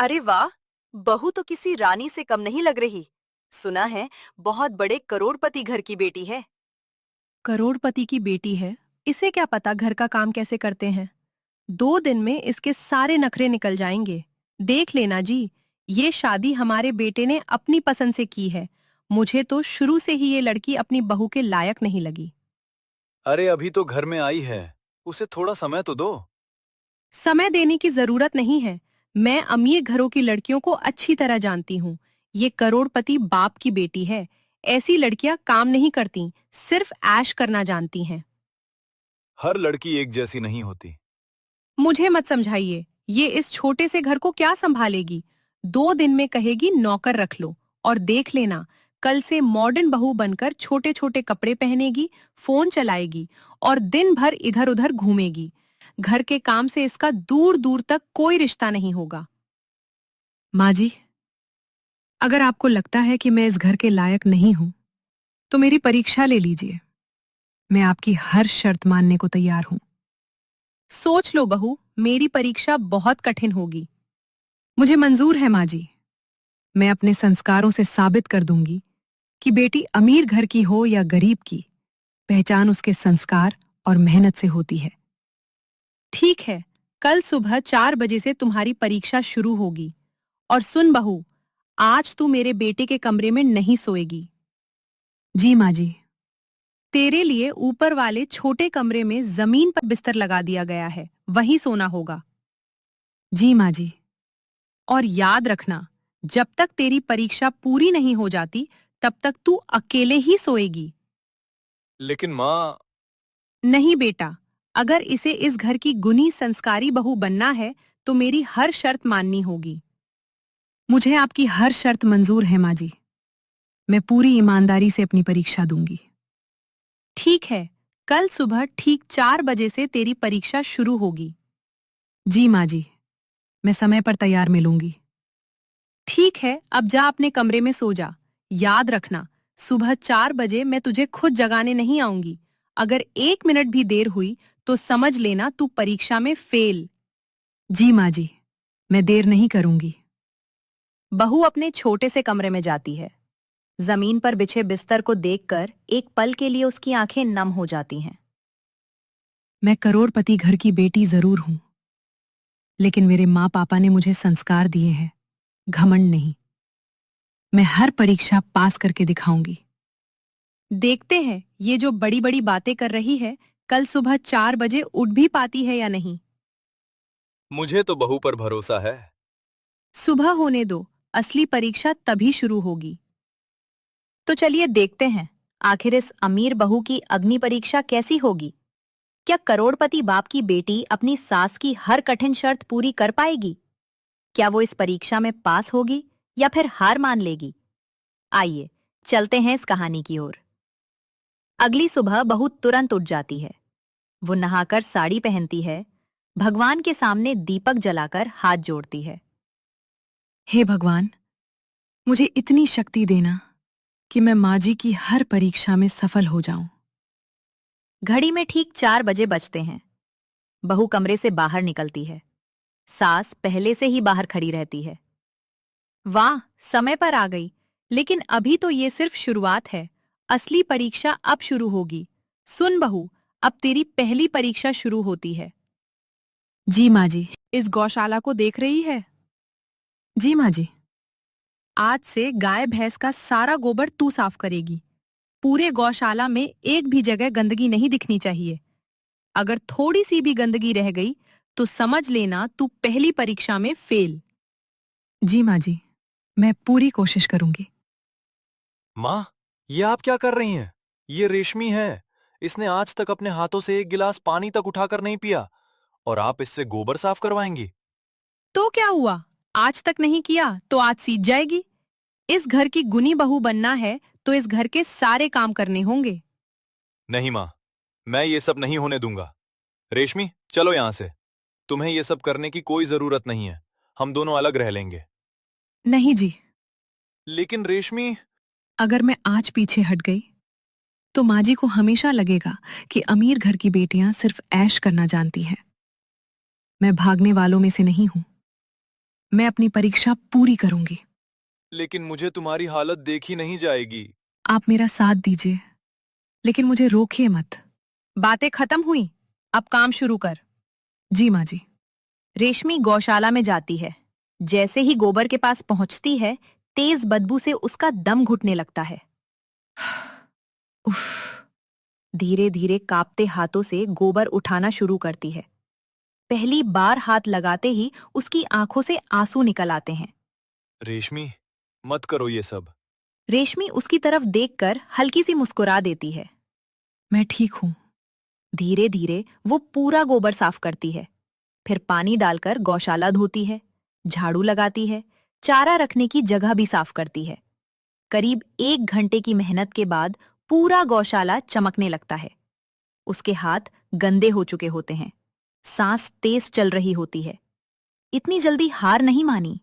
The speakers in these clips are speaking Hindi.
अरे वाह! बहू तो किसी रानी से कम नहीं लग रही। सुना है बहुत बड़े करोड़पति घर की बेटी है। करोड़पति की बेटी है। इसे क्या पता घर का काम कैसे करते हैं। 2 दिन में इसके सारे नखरे निकल जाएंगे। देख लेना जी, ये शादी हमारे बेटे ने अपनी पसंद से की है। मुझे तो शुरू से ही ये लड़की अपनी बहू के लायक नहीं लगी। अरे अभी तो घर में आई है। उसे थोड़ा समय तो दो। समय देने की जरूरत नहीं है। मैं अमीर घरों की लड़कियों को अच्छी तरह जानती हूँ। ये करोड़पति बाप की बेटी है। ऐसी लड़कियां काम नहीं करती, सिर्फ ऐश करना जानती हैं। हर लड़की एक जैसी नहीं होती। मुझे मत समझाइए। ये इस छोटे से घर को क्या संभालेगी। 2 दिन में कहेगी नौकर रख लो। और देख लेना, कल से मॉडर्न बहू बनकर छोटे छोटे कपड़े पहनेगी, फोन चलाएगी और दिन भर इधर उधर घूमेगी। घर के काम से इसका दूर दूर तक कोई रिश्ता नहीं होगा। माँ जी, अगर आपको लगता है कि मैं इस घर के लायक नहीं हूं, तो मेरी परीक्षा ले लीजिए। मैं आपकी हर शर्त मानने को तैयार हूं। सोच लो बहू, मेरी परीक्षा बहुत कठिन होगी। मुझे मंजूर है माँ जी। मैं अपने संस्कारों से साबित कर दूंगी कि बेटी अमीर घर की हो या गरीब की, पहचान उसके संस्कार और मेहनत से होती है। ठीक है, कल सुबह 4 बजे से तुम्हारी परीक्षा शुरू होगी। और सुन बहू, आज तू मेरे बेटे के कमरे में नहीं सोएगी। जी माँ जी। तेरे लिए ऊपर वाले छोटे कमरे में जमीन पर बिस्तर लगा दिया गया है, वहीं सोना होगा। जी माँ जी। और याद रखना, जब तक तेरी परीक्षा पूरी नहीं हो जाती, तब तक तू अकेले ही सोएगी। लेकिन माँ। नहीं बेटा, अगर इसे इस घर की गुनी संस्कारी बहू बनना है, तो मेरी हर शर्त माननी होगी। मुझे आपकी हर शर्त मंजूर है माँ जी। मैं पूरी ईमानदारी से अपनी परीक्षा दूंगी। ठीक है, कल सुबह ठीक 4 बजे से तेरी परीक्षा शुरू होगी। जी माँ जी, मैं समय पर तैयार मिलूंगी। ठीक है, अब जा अपने कमरे में सो जा। याद रखना, सुबह 4 बजे मैं तुझे खुद जगाने नहीं आऊंगी। अगर 1 मिनट भी देर हुई, तो समझ लेना तू परीक्षा में फेल। जी माँ जी, मैं देर नहीं करूंगी। बहू अपने छोटे से कमरे में जाती है। जमीन पर बिछे बिस्तर को देखकर एक पल के लिए उसकी आंखें नम हो जाती हैं। मैं करोड़पति घर की बेटी जरूर हूं, लेकिन मेरे माँ पापा ने मुझे संस्कार दिए हैं, घमंड नहीं। मैं हर परीक्षा पास करके दिखाऊंगी। देखते हैं ये जो बड़ी बड़ी बातें कर रही है, कल सुबह 4 बजे उठ भी पाती है या नहीं। मुझे तो बहू पर भरोसा है। सुबह होने दो, असली परीक्षा तभी शुरू होगी। तो चलिए देखते हैं, आखिर इस अमीर बहू की अग्नि परीक्षा कैसी होगी। क्या करोड़पति बाप की बेटी अपनी सास की हर कठिन शर्त पूरी कर पाएगी? क्या वो इस परीक्षा में पास होगी या फिर हार मान लेगी? आइए, चलते हैं इस कहानी की ओर। अगली सुबह बहू तुरंत उठ जाती है। वो नहाकर साड़ी पहनती है, भगवान के सामने दीपक जलाकर हाथ जोड़ती है। हे भगवान, मुझे इतनी शक्ति देना कि मैं माँ जी की हर परीक्षा में सफल हो जाऊं। घड़ी में ठीक 4 बजे बजते हैं। बहू कमरे से बाहर निकलती है। सास पहले से ही बाहर खड़ी रहती है। वाह, समय पर आ गई। लेकिन अभी तो ये सिर्फ शुरुआत है। असली परीक्षा अब शुरू होगी। सुन बहू, अब तेरी पहली परीक्षा शुरू होती है। जी माँ जी। इस गौशाला को देख रही है? जी माँ जी। आज से गाय भैंस का सारा गोबर तू साफ करेगी। पूरे गौशाला में एक भी जगह गंदगी नहीं दिखनी चाहिए। अगर थोड़ी सी भी गंदगी रह गई, तो समझ लेना तू पहली परीक्षा में फेल। जी माँ जी, मैं पूरी कोशिश करूंगी। माँ, ये आप क्या कर रही हैं? ये रेशमी है। इसने आज तक अपने हाथों से एक गिलास पानी तक उठाकर नहीं पिया। और आप इससे गोबर साफ करवाएंगी? तो क्या हुआ? आज तक नहीं किया तो आज सीख जाएगी। इस घर की गुनी बहू बनना है, तो इस घर के सारे काम करने होंगे। नहीं माँ, मैं ये सब नहीं होने दूंगा। रेशमी, चलो यहां से। तुम्हें ये सब करने की कोई जरूरत नहीं है। हम दोनों अलग रह लेंगे। नहीं जी। लेकिन रेशमी। अगर मैं आज पीछे हट गई, तो माँ जी को हमेशा लगेगा कि अमीर घर की बेटियां सिर्फ ऐश करना जानती हैं। मैं भागने वालों में से नहीं हूं। मैं अपनी परीक्षा पूरी करूंगी। लेकिन मुझे तुम्हारी हालत देखी नहीं जाएगी। आप मेरा साथ दीजिए, लेकिन मुझे रोकिए मत। बातें खत्म हुई, अब काम शुरू कर। जी माँ जी। रेशमी गौशाला में जाती है। जैसे ही गोबर के पास पहुंचती है, तेज बदबू से उसका दम घुटने लगता है। उफ। धीरे धीरे कांपते हाथों से गोबर उठाना शुरू करती है। पहली बार हाथ लगाते ही उसकी आंखों से आंसू निकल आते हैं। रेशमी, मत करो ये सब। रेशमी उसकी तरफ देखकर हल्की सी मुस्कुरा देती है। मैं ठीक हूं। धीरे धीरे वो पूरा गोबर साफ करती है। फिर पानी डालकर गौशाला धोती है, झाड़ू लगाती है, चारा रखने की जगह भी साफ करती है। करीब 1 घंटे की मेहनत के बाद पूरा गौशाला चमकने लगता है। उसके हाथ गंदे हो चुके होते हैं, सांस तेज चल रही होती है। इतनी जल्दी हार नहीं मानी,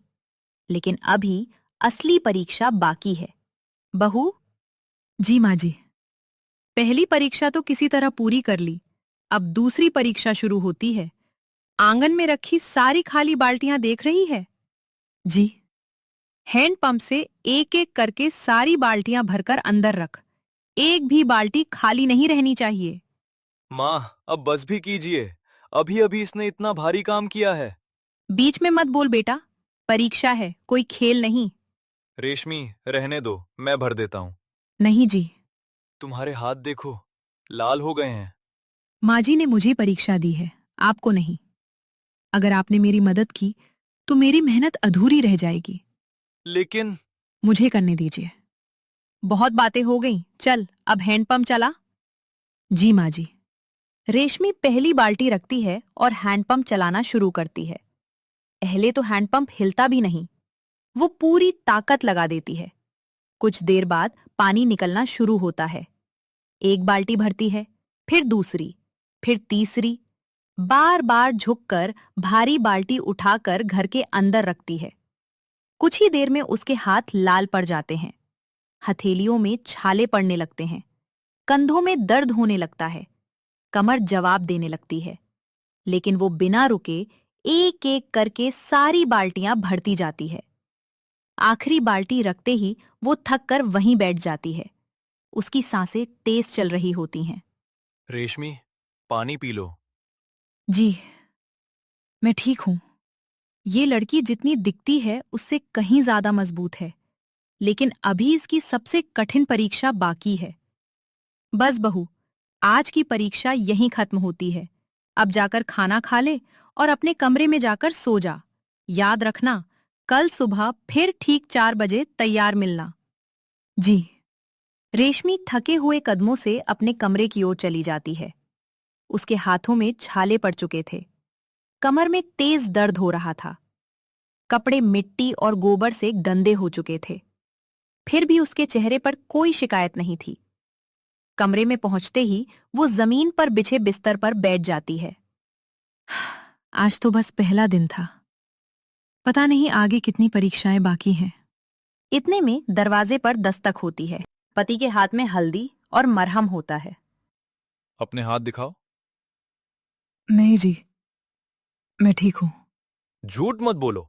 लेकिन अभी असली परीक्षा बाकी है। बहू। जी माँ जी। पहली परीक्षा तो किसी तरह पूरी कर ली, अब दूसरी परीक्षा शुरू होती है। आंगन में रखी सारी खाली बाल्टियां देख रही है? जी। हैंडपंप से एक एक करके सारी बाल्टियां भरकर अंदर रख। एक भी बाल्टी खाली नहीं रहनी चाहिए। माँ, अब बस भी कीजिए। अभी अभी इसने इतना भारी काम किया है। बीच में मत बोल बेटा, परीक्षा है, कोई खेल नहीं। रेशमी, रहने दो, मैं भर देता हूँ। नहीं जी। तुम्हारे हाथ देखो, लाल हो गए हैं। माँ जी ने मुझे परीक्षा दी है, आपको नहीं। अगर आपने मेरी मदद की तो मेरी मेहनत अधूरी रह जाएगी। लेकिन मुझे करने दीजिए। बहुत बातें हो गईं, चल अब हैंडपंप चला। जी माँ जी। रेशमी पहली बाल्टी रखती है और हैंडपंप चलाना शुरू करती है। पहले तो हैंडपंप हिलता भी नहीं। वो पूरी ताकत लगा देती है। कुछ देर बाद पानी निकलना शुरू होता है। एक बाल्टी भरती है, फिर दूसरी, फिर तीसरी। बार बार झुककर भारी बाल्टी उठाकर घर के अंदर रखती है। कुछ ही देर में उसके हाथ लाल पड़ जाते हैं। हथेलियों में छाले पड़ने लगते हैं। कंधों में दर्द होने लगता है। कमर जवाब देने लगती है। लेकिन वो बिना रुके एक एक करके सारी बाल्टियां भरती जाती है। आखिरी बाल्टी रखते ही वो थक कर वहीं बैठ जाती है। उसकी सांसें तेज चल रही होती हैं। रेशमी, पानी पी लो। जी, मैं ठीक हूं। ये लड़की जितनी दिखती है उससे कहीं ज्यादा मजबूत है, लेकिन अभी इसकी सबसे कठिन परीक्षा बाकी है। बस बहू, आज की परीक्षा यहीं खत्म होती है। अब जाकर खाना खा ले और अपने कमरे में जाकर सो जा। याद रखना, कल सुबह फिर ठीक 4 बजे तैयार मिलना। जी। रेशमी थके हुए कदमों से अपने कमरे की ओर चली जाती है। उसके हाथों में छाले पड़ चुके थे। कमर में तेज दर्द हो रहा था। कपड़े मिट्टी और गोबर से गंदे हो चुके थे। फिर भी उसके चेहरे पर कोई शिकायत नहीं थी। कमरे में पहुंचते ही वो जमीन पर बिछे बिस्तर पर बैठ जाती है। आज तो बस पहला दिन था। पता नहीं आगे कितनी परीक्षाएं बाकी हैं। इतने में दरवाजे पर दस्तक होती है। पति के हाथ में हल्दी और मरहम होता है। अपने हाथ दिखाओ। नहीं जी, मैं ठीक हूँ। झूठ मत बोलो,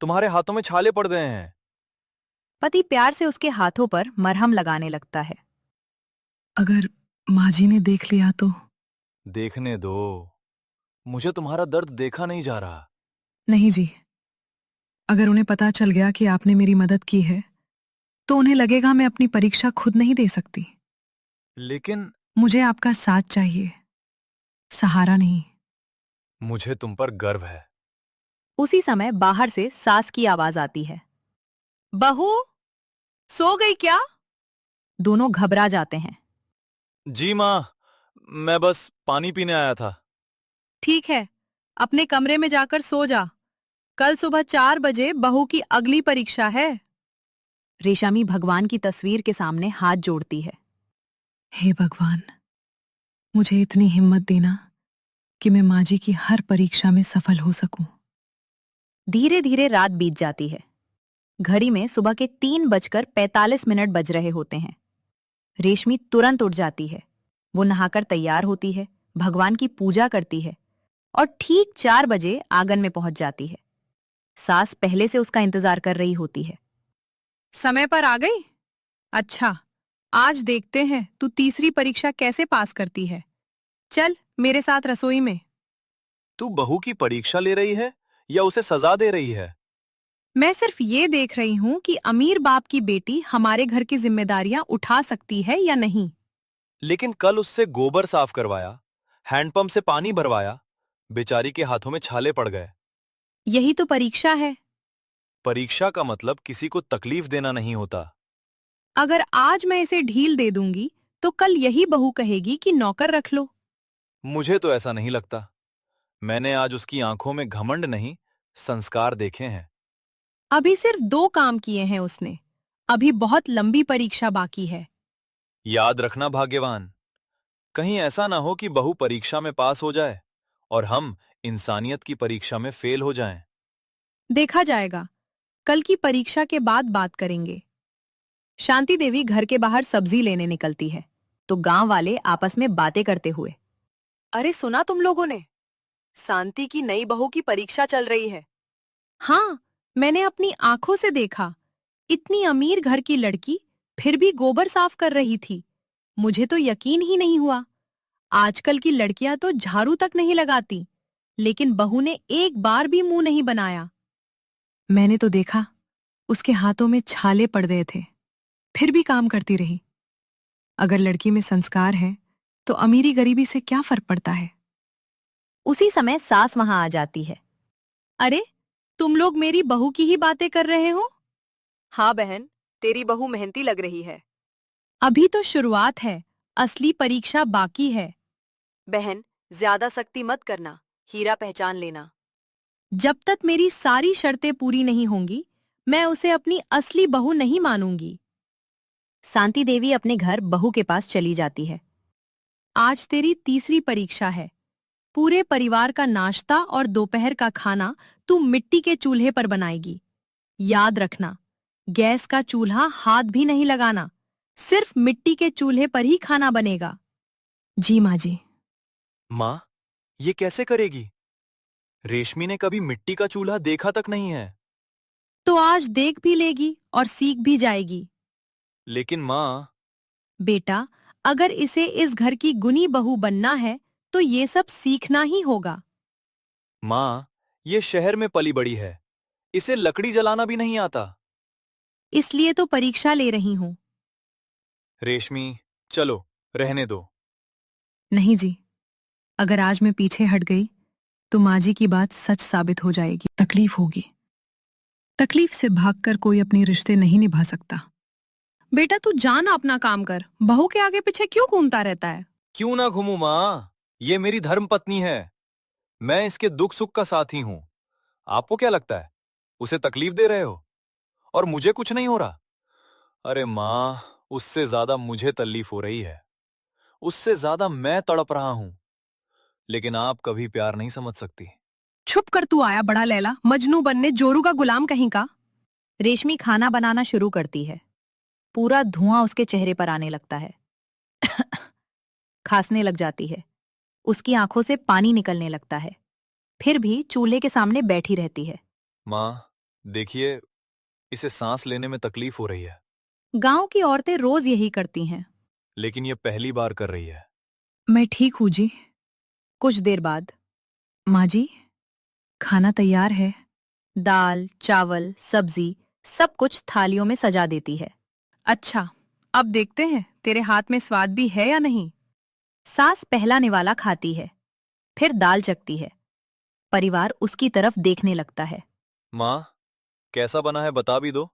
तुम्हारे हाथों में छाले पड़ गए हैं। पति प्यार से उसके हाथों पर मरहम लगाने लगता है। अगर माँ जी ने देख लिया तो? देखने दो, मुझे तुम्हारा दर्द देखा नहीं जा रहा। नहीं जी, अगर उन्हें पता चल गया कि आपने मेरी मदद की है तो उन्हें लगेगा मैं अपनी परीक्षा खुद नहीं दे सकती। लेकिन मुझे आपका साथ चाहिए, सहारा नहीं। मुझे तुम पर गर्व है। उसी समय बाहर से सास की आवाज आती है। बहू, सो गई क्या? दोनों घबरा जाते हैं। जी माँ, मैं बस पानी पीने आया था। ठीक है, अपने कमरे में जाकर सो जा। कल सुबह 4 बजे बहू की अगली परीक्षा है। रेशमी भगवान की तस्वीर के सामने हाथ जोड़ती है। हे भगवान, मुझे इतनी हिम्मत देना कि मैं माँ जी की हर परीक्षा में सफल हो सकूं। धीरे धीरे रात बीत जाती है। घड़ी में सुबह के 3:45 बज रहे होते हैं। रेशमी तुरंत उठ जाती है। वो नहाकर तैयार होती है, भगवान की पूजा करती है और ठीक 4 बजे आंगन में पहुंच जाती है। सास पहले से उसका इंतजार कर रही होती है। समय पर आ गई? अच्छा, आज देखते हैं तू तीसरी परीक्षा कैसे पास करती है। चल मेरे साथ रसोई में। तू बहू की परीक्षा ले रही है या उसे सजा दे रही है? मैं सिर्फ ये देख रही हूँ कि अमीर बाप की बेटी हमारे घर की जिम्मेदारियां उठा सकती है या नहीं। लेकिन कल उससे गोबर साफ करवाया, हैंडपंप से पानी भरवाया, बेचारी के हाथों में छाले पड़ गए। यही तो परीक्षा है। परीक्षा का मतलब किसी को तकलीफ देना नहीं होता। अगर आज मैं इसे ढील दे दूंगी तो कल यही बहू कहेगी कि नौकर रख लो। मुझे तो ऐसा नहीं लगता। मैंने आज उसकी आंखों में घमंड नहीं, संस्कार देखे हैं। अभी सिर्फ 2 काम किए हैं उसने। अभी बहुत लंबी परीक्षा बाकी है। याद रखना भाग्यवान, कहीं ऐसा ना हो कि बहू परीक्षा में पास हो जाए और हम इंसानियत की परीक्षा में फेल हो जाएं। देखा जाएगा। कल की परीक्षा के बाद बात करेंगे। शांति देवी घर के बाहर सब्जी लेने निकलती है तो गांव वाले आपस में बातें करते हुए। अरे सुना तुम लोगों ने? शांति की नई बहू की परीक्षा चल रही है। हाँ, मैंने अपनी आंखों से देखा। इतनी अमीर घर की लड़की फिर भी गोबर साफ कर रही थी। मुझे तो यकीन ही नहीं हुआ। आजकल की लड़कियां तो झाड़ू तक नहीं लगाती, लेकिन बहू ने एक बार भी मुंह नहीं बनाया। मैंने तो देखा, उसके हाथों में छाले पड़ गए थे, फिर भी काम करती रही। अगर लड़की में संस्कार है तो अमीरी गरीबी से क्या फर्क पड़ता है। उसी समय सास वहां आ जाती है। अरे, तुम लोग मेरी बहू की ही बातें कर रहे हो? हाँ बहन, तेरी बहू मेहनती लग रही है। अभी तो शुरुआत है, असली परीक्षा बाकी है। बहन, ज्यादा सख्ती मत करना, हीरा पहचान लेना। जब तक मेरी सारी शर्तें पूरी नहीं होंगी, मैं उसे अपनी असली बहू नहीं मानूंगी। शांति देवी अपने घर बहू के पास चली जाती है। आज तेरी तीसरी परीक्षा है। पूरे परिवार का नाश्ता और दोपहर का खाना तू मिट्टी के चूल्हे पर बनाएगी। याद रखना, गैस का चूल्हा हाथ भी नहीं लगाना। सिर्फ मिट्टी के चूल्हे पर ही खाना बनेगा। जी माँ जी। माँ, ये कैसे करेगी? रेशमी ने कभी मिट्टी का चूल्हा देखा तक नहीं है। तो आज देख भी लेगी और सीख भी जाएगी। लेकिन माँ, बेटा, अगर इसे इस घर की गुनी बहू बनना है तो ये सब सीखना ही होगा। माँ, ये शहर में पली बड़ी है, इसे लकड़ी जलाना भी नहीं आता। इसलिए तो परीक्षा ले रही हूं। रेशमी, चलो, रहने दो। नहीं जी, अगर आज मैं पीछे हट गई तो माँ जी की बात सच साबित हो जाएगी। तकलीफ होगी। तकलीफ से भागकर कोई अपने रिश्ते नहीं निभा सकता। बेटा तू जाना अपना काम कर, बहू के आगे पीछे क्यों घूमता रहता है? क्यों ना घूमू माँ, ये मेरी धर्म पत्नी है। मैं इसके दुख सुख का साथी हूँ। आपको क्या लगता है, उसे तकलीफ दे रहे हो और मुझे कुछ नहीं हो रहा? अरे माँ, उससे ज्यादा मुझे तकलीफ हो रही है। उससे ज्यादा मैं तड़प रहा हूं। लेकिन आप कभी प्यार नहीं समझ सकती। चुप कर तू आया बड़ा लैला, मजनू बनने, जोरू का गुलाम कहीं का। रेशमी खाना बनाना शुरू करती है। पूरा धुआं उसके चेहरे पर आने लगता है। खांसने लग जाती है। उसकी आंखों से पानी निकलने लगता है। फिर भी चूल्हे के सामने बैठी रहती है। माँ, देखिए, इसे सांस लेने में तकलीफ हो रही है। गांव की औरतें रोज यही करती हैं। लेकिन ये पहली बार कर रही है। मैं ठीक हूँ जी। कुछ देर बाद माँ जी, खाना तैयार है। दाल, चावल, सब्जी सब कुछ थालियों में सजा देती है। अच्छा, अब देखते हैं तेरे हाथ में स्वाद भी है या नहीं। सास पहला निवाला खाती है, फिर दाल चखती है। परिवार उसकी तरफ देखने लगता है। माँ, कैसा बना है बता भी दो।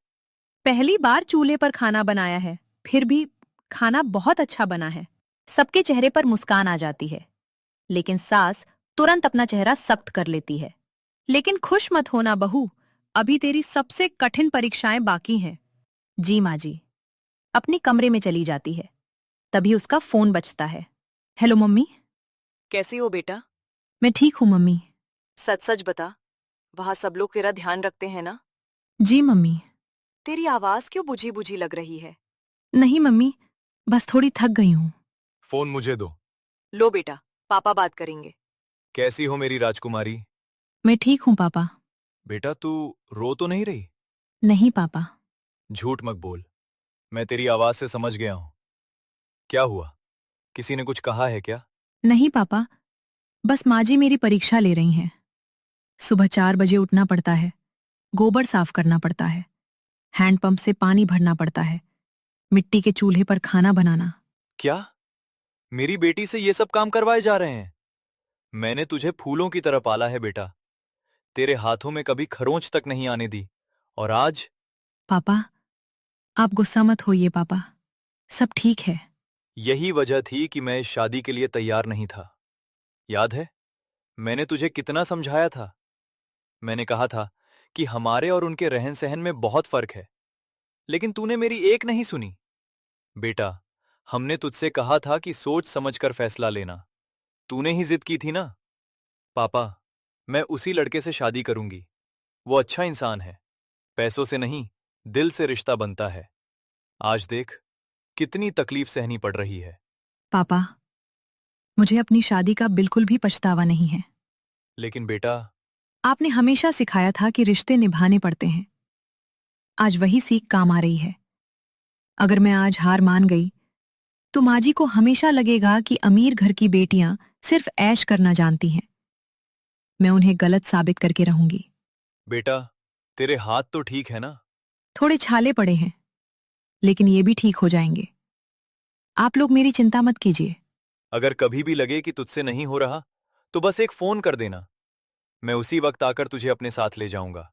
पहली बार चूल्हे पर खाना बनाया है, फिर भी खाना बहुत अच्छा बना है। सबके चेहरे पर मुस्कान आ जाती है, लेकिन सास तुरंत अपना चेहरा सख्त कर लेती है। लेकिन खुश मत होना बहू, अभी तेरी सबसे कठिन परीक्षाएं बाकी हैं। जी माँ जी। अपने कमरे में चली जाती है। तभी उसका फोन बजता है। Hello mummy. कैसी हो बेटा? मैं ठीक हूँ मम्मी। सच सच बता, वहाँ सब लोग तेरा ध्यान रखते हैं ना? जी मम्मी। तेरी आवाज क्यों बुझी बुझी लग रही है? नहीं मम्मी, बस थोड़ी थक गई हूँ। फोन मुझे दो। लो बेटा, पापा बात करेंगे। कैसी हो मेरी राजकुमारी? मैं ठीक हूँ पापा। बेटा तू रो तो नहीं रही? नहीं पापा। झूठ मत बोल। मैं तेरी आवाज से समझ गया हूं। क्या हुआ? किसी ने कुछ कहा है क्या? नहीं पापा, बस माँ जी मेरी परीक्षा ले रही हैं। सुबह 4 बजे उठना पड़ता है, गोबर साफ करना पड़ता है, हैंडपंप से पानी भरना पड़ता है, मिट्टी के चूल्हे पर खाना बनाना। क्या मेरी बेटी से ये सब काम करवाए जा रहे हैं? मैंने तुझे फूलों की तरह पाला है बेटा। तेरे हाथों में कभी खरोंच तक नहीं आने दी, और आज? पापा, आप गुस्सा मत होइए पापा, सब ठीक है। यही वजह थी कि मैं इस शादी के लिए तैयार नहीं था। याद है मैंने तुझे कितना समझाया था? मैंने कहा था कि हमारे और उनके रहन सहन में बहुत फर्क है, लेकिन तूने मेरी एक नहीं सुनी। बेटा, हमने तुझसे कहा था कि सोच समझकर फैसला लेना। तूने ही जिद की थी ना। पापा, मैं उसी लड़के से शादी करूंगी। वो अच्छा इंसान है। पैसों से नहीं, दिल से रिश्ता बनता है। आज देख कितनी तकलीफ सहनी पड़ रही है। पापा, मुझे अपनी शादी का बिल्कुल भी पछतावा नहीं है। लेकिन बेटा, आपने हमेशा सिखाया था कि रिश्ते निभाने पड़ते हैं। आज वही सीख काम आ रही है। अगर मैं आज हार मान गई तो माँ जी को हमेशा लगेगा कि अमीर घर की बेटियां सिर्फ ऐश करना जानती हैं। मैं उन्हें गलत साबित करके रहूंगी। बेटा तेरे हाथ तो ठीक है ना? थोड़े छाले पड़े हैं, लेकिन ये भी ठीक हो जाएंगे। आप लोग मेरी चिंता मत कीजिए। अगर कभी भी लगे कि तुझसे नहीं हो रहा, तो बस एक फोन कर देना। मैं उसी वक्त आकर तुझे अपने साथ ले जाऊंगा।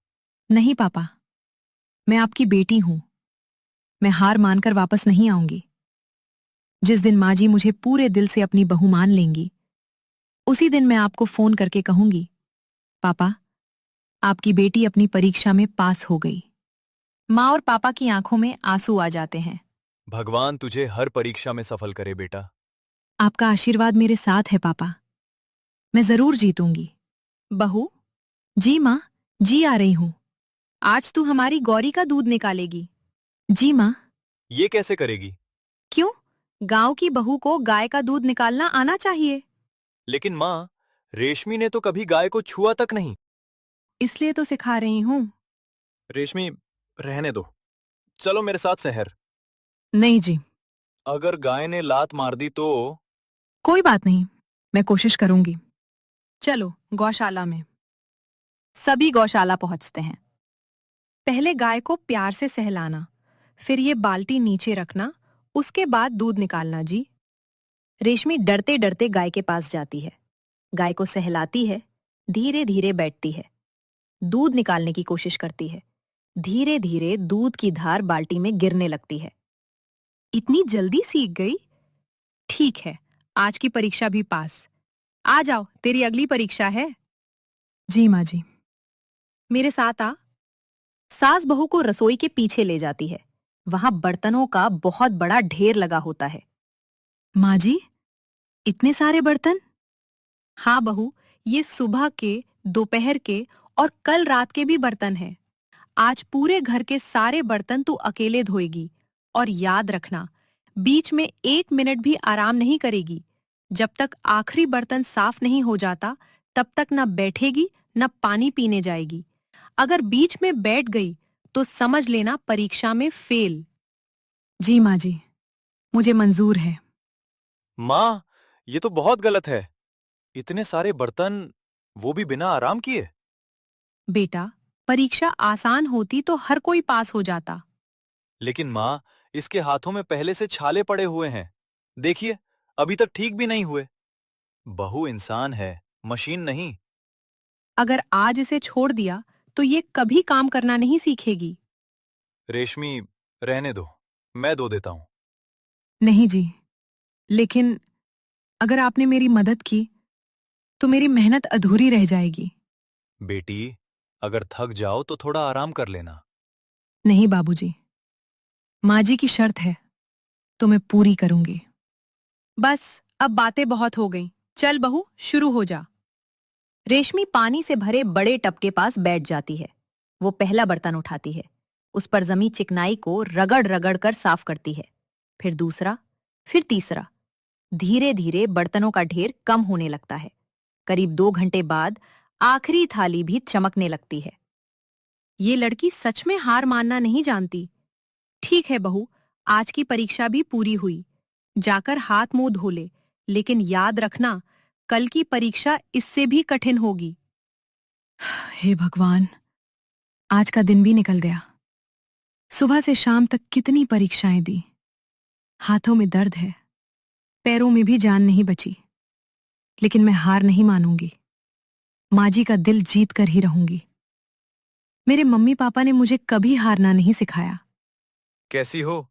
नहीं पापा, मैं आपकी बेटी हूं। मैं हार मानकर वापस नहीं आऊंगी। जिस दिन माँ जी मुझे पूरे दिल से अपनी बहू मान लेंगी, उसी दिन मैं आपको फोन करके कहूंगी, पापा, आपकी बेटी अपनी परीक्षा में पास हो गई। माँ और पापा की आंखों में आंसू आ जाते हैं। भगवान तुझे हर परीक्षा में सफल करे बेटा। आपका आशीर्वाद मेरे साथ है पापा। मैं जरूर जीतूंगी। बहू, जी माँ, जी आ रही हूँ। आज तू हमारी गौरी का दूध निकालेगी। जी माँ। ये कैसे करेगी? क्यों? गांव की बहू को गाय का दूध निकालना आना चाहिए। लेकिन माँ, रेशमी ने तो कभी गाय को छुआ तक नहीं। इसलिए तो सिखा रही हूँ। रेशमी, रहने दो। चलो मेरे साथ शहर। नहीं जी। अगर गाय ने लात मार दी तो? कोई बात नहीं, मैं कोशिश करूंगी। चलो गौशाला में। सभी गौशाला पहुंचते हैं। पहले गाय को प्यार से सहलाना, फिर ये बाल्टी नीचे रखना, उसके बाद दूध निकालना जी। रेशमी डरते डरते गाय के पास जाती है, गाय को सहलाती है, धीरे धीरे बैठती है, दूध निकालने की कोशिश करती है। धीरे धीरे दूध की धार बाल्टी में गिरने लगती है। इतनी जल्दी सीख गई? ठीक है, आज की परीक्षा भी पास। आ जाओ, तेरी अगली परीक्षा है। जी माँ जी। मेरे साथ आ। सास बहू को रसोई के पीछे ले जाती है। वहां बर्तनों का बहुत बड़ा ढेर लगा होता है। माँ जी, इतने सारे बर्तन? हाँ बहू, ये सुबह के, दोपहर के और कल रात के भी बर्तन हैं। आज पूरे घर के सारे बर्तन तू अकेले धोएगी। और याद रखना, बीच में 1 मिनट भी आराम नहीं करेगी। जब तक आखिरी बर्तन साफ नहीं हो जाता, तब तक न बैठेगी न पानी पीने जाएगी। अगर बीच में बैठ गई तो समझ लेना परीक्षा में फेल। जी माँ जी, मुझे मंजूर है। माँ, ये तो बहुत गलत है। इतने सारे बर्तन, वो भी बिना आराम किए। बेटा, परीक्षा आसान होती तो हर कोई पास हो जाता। लेकिन माँ, इसके हाथों में पहले से छाले पड़े हुए हैं। देखिए, अभी तक ठीक भी नहीं हुए। बहू इंसान है, मशीन नहीं। अगर आज इसे छोड़ दिया तो ये कभी काम करना नहीं सीखेगी। रेशमी, रहने दो, मैं धो देता हूं। नहीं जी, लेकिन अगर आपने मेरी मदद की तो मेरी मेहनत अधूरी रह जाएगी। बेटी, अगर थक जाओ तो थोड़ा आराम कर लेना। नहीं बाबूजी, माँ जी की शर्त है तो मैं पूरी करूंगी। बस, अब बातें बहुत हो गईं। चल बहू, शुरू हो जा। रेशमी पानी से भरे बड़े टब के पास बैठ जाती है। वो पहला बर्तन उठाती है, उस पर जमी चिकनाई को रगड़ रगड़ कर साफ करती है। फिर दूसरा, फिर तीसरा। धीरे धीरे बर्तनों का ढेर कम होने लगता है। करीब 2 घंटे बाद आखिरी थाली भी चमकने लगती है। ये लड़की सच में हार मानना नहीं जानती। ठीक है बहू, आज की परीक्षा भी पूरी हुई। जाकर हाथ मुंह धो ले, लेकिन याद रखना, कल की परीक्षा इससे भी कठिन होगी। हे भगवान, आज का दिन भी निकल गया। सुबह से शाम तक कितनी परीक्षाएं दी। हाथों में दर्द है, पैरों में भी जान नहीं बची। लेकिन मैं हार नहीं मानूंगी। माँ जी का दिल जीत कर ही रहूंगी। मेरे मम्मी पापा ने मुझे कभी हारना नहीं सिखाया। कैसी हो?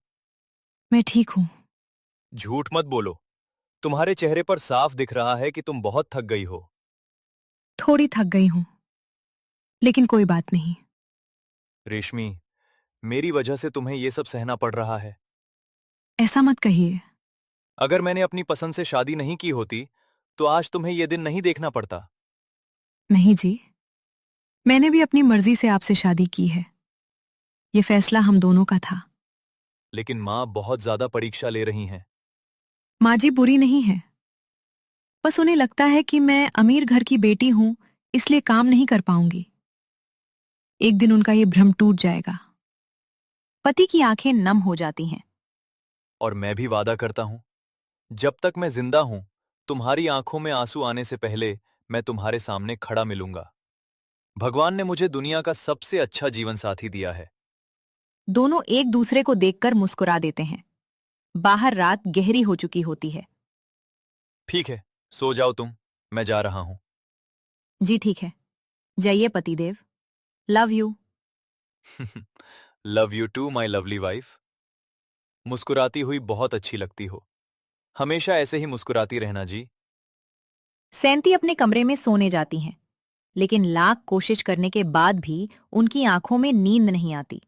मैं ठीक हूं। झूठ मत बोलो। तुम्हारे चेहरे पर साफ दिख रहा है कि तुम बहुत थक गई हो। थोड़ी थक गई हूं, लेकिन कोई बात नहीं। रेशमी, मेरी वजह से तुम्हें ये सब सहना पड़ रहा है। ऐसा मत कहिए। अगर मैंने अपनी पसंद से शादी नहीं की होती तो आज तुम्हें ये दिन नहीं देखना पड़ता। नहीं जी, मैंने भी अपनी मर्जी से आपसे शादी की है। ये फैसला हम दोनों का था। लेकिन माँ बहुत ज्यादा परीक्षा ले रही हैं। माँ जी बुरी नहीं है, बस उन्हें लगता है कि मैं अमीर घर की बेटी हूं, इसलिए काम नहीं कर पाऊंगी। एक दिन उनका ये भ्रम टूट जाएगा। पति की आंखें नम हो जाती हैं। और मैं भी वादा करता हूं, जब तक मैं जिंदा हूं, तुम्हारी आंखों में आंसू आने से पहले मैं तुम्हारे सामने खड़ा मिलूंगा। भगवान ने मुझे दुनिया का सबसे अच्छा जीवन साथी दिया है। दोनों एक दूसरे को देखकर मुस्कुरा देते हैं। बाहर रात गहरी हो चुकी होती है। ठीक है, सो जाओ तुम, मैं जा रहा हूं। जी ठीक है, जाइए पतिदेव। Love you. Love you too my lovely wife. मुस्कुराती हुई बहुत अच्छी लगती हो। हमेशा ऐसे ही मुस्कुराती रहना जी। सैंती अपने कमरे में सोने जाती हैं, लेकिन लाख कोशिश करने के बाद भी उनकी आंखों में नींद नहीं आती।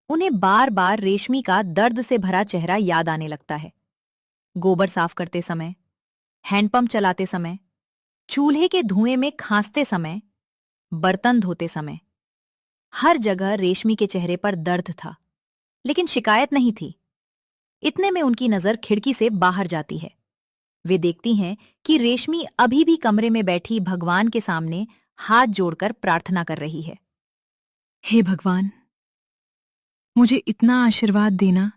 उन्हें बार बार रेशमी का दर्द से भरा चेहरा याद आने लगता है। गोबर साफ करते समय, हैंडपंप चलाते समय, चूल्हे के धुएं में खांसते समय, बर्तन धोते समय, हर जगह रेशमी के चेहरे पर दर्द था, लेकिन शिकायत नहीं थी। इतने में उनकी नजर खिड़की से बाहर जाती है। वे देखती हैं कि रेशमी अभी भी कमरे में बैठी भगवान के सामने हाथ जोड़कर प्रार्थना कर रही है। हे भगवान, मुझे इतना आशीर्वाद देना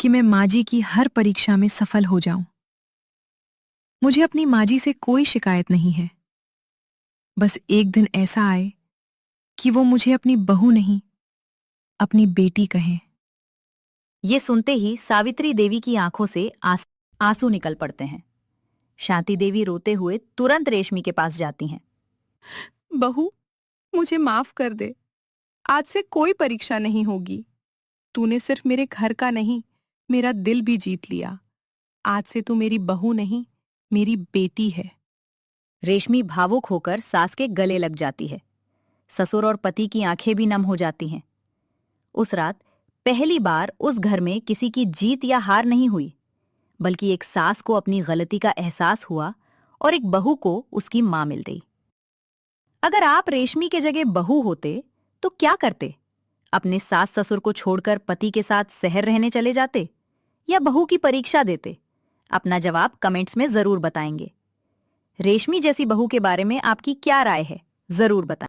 कि मैं माँ जी की हर परीक्षा में सफल हो जाऊं। मुझे अपनी माँ जी से कोई शिकायत नहीं है। बस एक दिन ऐसा आए कि वो मुझे अपनी बहू नहीं, अपनी बेटी कहें। ये सुनते ही सावित्री देवी की आंखों से आंसू निकल पड़ते हैं। शांति देवी रोते हुए तुरंत रेशमी के पास जाती हैं। बहू, मुझे माफ कर दे। आज से कोई परीक्षा नहीं होगी। तूने सिर्फ मेरे घर का नहीं, मेरा दिल भी जीत लिया। आज से तू मेरी बहू नहीं, मेरी बेटी है। रेशमी भावुक होकर सास के गले लग जाती है। ससुर और पति की आंखें भी नम हो जाती हैं। उस रात पहली बार उस घर में किसी की जीत या हार नहीं हुई, बल्कि एक सास को अपनी गलती का एहसास हुआ और एक बहू को उसकी मां मिल गई। अगर आप रेशमी के जगह बहू होते तो क्या करते? अपने सास ससुर को छोड़कर पति के साथ शहर रहने चले जाते या बहू की परीक्षा देते? अपना जवाब कमेंट्स में जरूर बताएंगे। रेशमी जैसी बहू के बारे में आपकी क्या राय है, जरूर बताएं।